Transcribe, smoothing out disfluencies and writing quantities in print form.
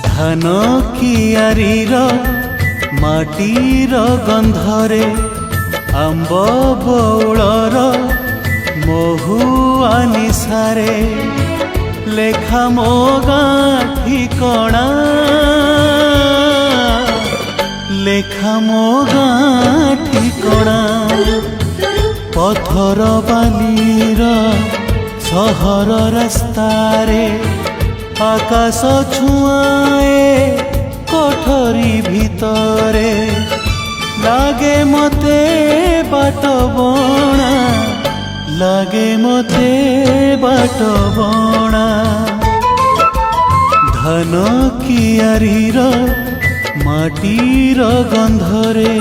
धान कियारीर माटीर गंधरे आंब बौलर महुआ निशारे लेखा मो गाँ ठिकणा लेखा मो गाँ ठिकणा पथर बालीर सहर रास्तारे आकाश छुआए कोठरी भितरे लागे मते बाट बणा लागे मते बाट बणा धान कियारीर माटीर गंधरे।